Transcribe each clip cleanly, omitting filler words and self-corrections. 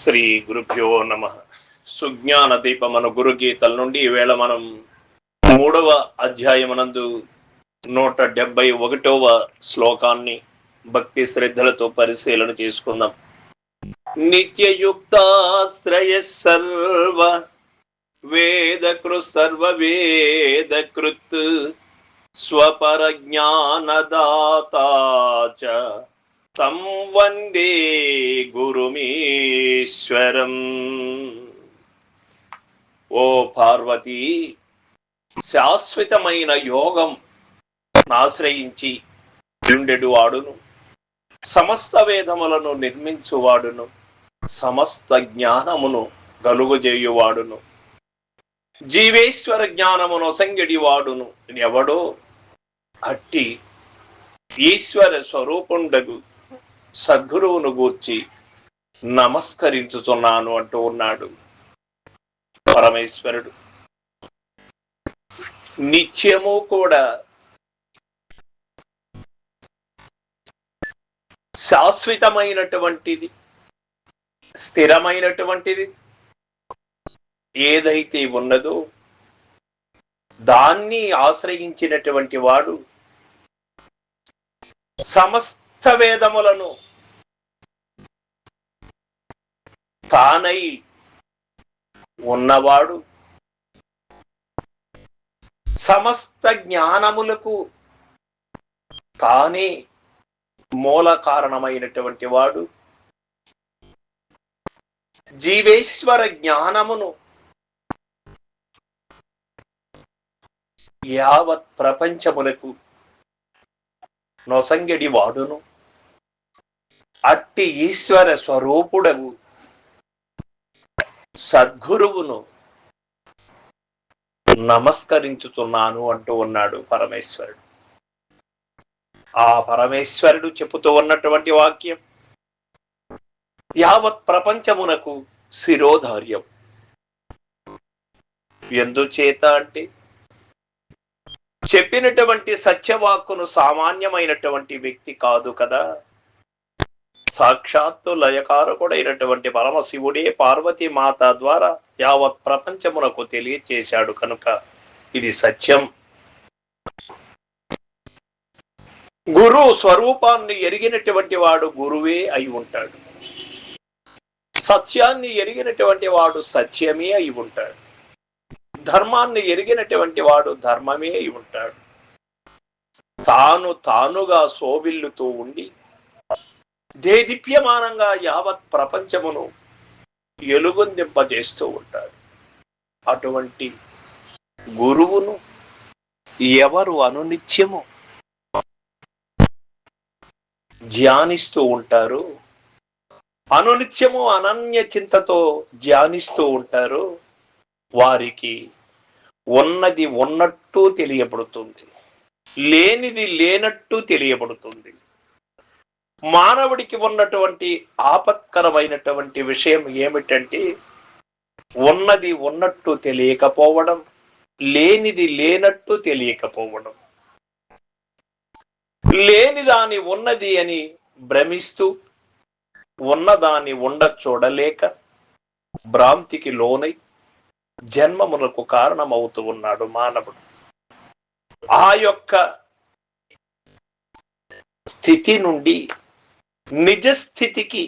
శ్రీ గురుభ్యో నమ. సుజ్ఞాన దీపమను గురు గీతల నుండి ఈవేళ మనం 3వ అధ్యాయమునందు 171వ శ్లోకాన్ని భక్తి శ్రద్ధలతో పరిశీలన చేసుకుందాం. నిత్యయుక్తాశ్రయ సర్వ వేదకృత్ సర్వ వేదకృత్ స్వపరజ్ఞానదాతా చ తం వందే గురుమీశ్వరం. ఓ పార్వతి, శాశ్వతమైన యోగం ఆశ్రయించి ఉండెడు వాడును, సమస్త వేదములను నిర్మించువాడును, సమస్త జ్ఞానమును గలుగుజేయువాడును, జీవేశ్వర జ్ఞానమును సంగడి వాడును ఎవడో అట్టి ఈశ్వర స్వరూపుండగు సద్గురువును గూర్చి నమస్కరించుతున్నాను అంటూ ఉన్నాడు పరమేశ్వరుడు. నిత్యము కూడా శాశ్వతమైనటువంటిది, స్థిరమైనటువంటిది ఏదైతే ఉన్నదో దాన్ని ఆశ్రయించినటువంటి వాడు సమస్త వేదములను తానై ఉన్నవాడు, సమస్త జ్ఞానములకు తానే మూల కారణమైనటువంటి వాడు, జీవేశ్వర జ్ఞానమును యావత్ ప్రపంచములకు నొసంగడి వాడును, అట్టి ఈశ్వర స్వరూపుడగు సద్గురువును నమస్కరించుతున్నాను అంటూ ఉన్నాడు పరమేశ్వరుడు. ఆ పరమేశ్వరుడు చెబుతూ ఉన్నటువంటి వాక్యం యావత్ ప్రపంచమునకు శిరోధార్యం. ఎందుచేత అంటే చెప్పినటువంటి సత్యవాక్కును సామాన్యమైనటువంటి వ్యక్తి కాదు కదా, సాక్షాత్తు లయకారకుడైనటువంటి పరమశివుడే పార్వతీ మాత ద్వారా యావత్ ప్రపంచమునకు తెలియచేశాడు కనుక ఇది సత్యం. గురు స్వరూపాన్ని ఎరిగినటువంటి వాడు గురువే అయి ఉంటాడు, సత్యాన్ని ఎరిగినటువంటి వాడు సత్యమే అయి ఉంటాడు, ధర్మాన్ని ఎరిగినటువంటి వాడు ధర్మమే అయి ఉంటాడు. తానుగా శోభిల్లుతూ ఉండి దేదీప్యమానంగా యావత్ ప్రపంచమును ఎలుగొందింపజేస్తూ ఉంటాడు. అటువంటి గురువును ఎవరు అనునిత్యము ధ్యానిస్తూ ఉంటారు, అనునిత్యము అనన్య చింతతో ధ్యానిస్తూ ఉంటారు, వారికి ఉన్నది ఉన్నట్టు తెలియబడుతుంది, లేనిది లేనట్టు తెలియబడుతుంది. మానవుడికి ఉన్నటువంటి ఆపత్కరమైనటువంటి విషయం ఏమిటంటే ఉన్నది ఉన్నట్టు తెలియకపోవడం, లేనిది లేనట్టు తెలియకపోవడం. లేని దాని ఉన్నది అని భ్రమిస్తూ ఉన్నదాన్ని చూడలేక భ్రాంతికి లోనై జన్మములకు కారణమవుతూ ఉన్నాడు మానవుడు. ఆ యొక్క స్థితి నుండి నిజ స్థితికి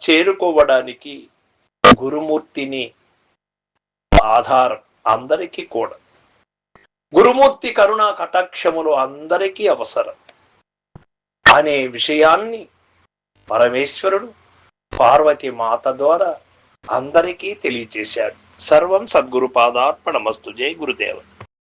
చేరుకోవడానికి గురుమూర్తిని ఆధారం అందరికీ కూడా. గురుమూర్తి కరుణా కటాక్షములు అందరికీ అవసరం అనే విషయాన్ని పరమేశ్వరుడు పార్వతీ మాత ద్వారా అందరికీ తెలియచేశాడు. సర్వం సద్గురు పాదార్పణమస్తు. జై గురుదేవ.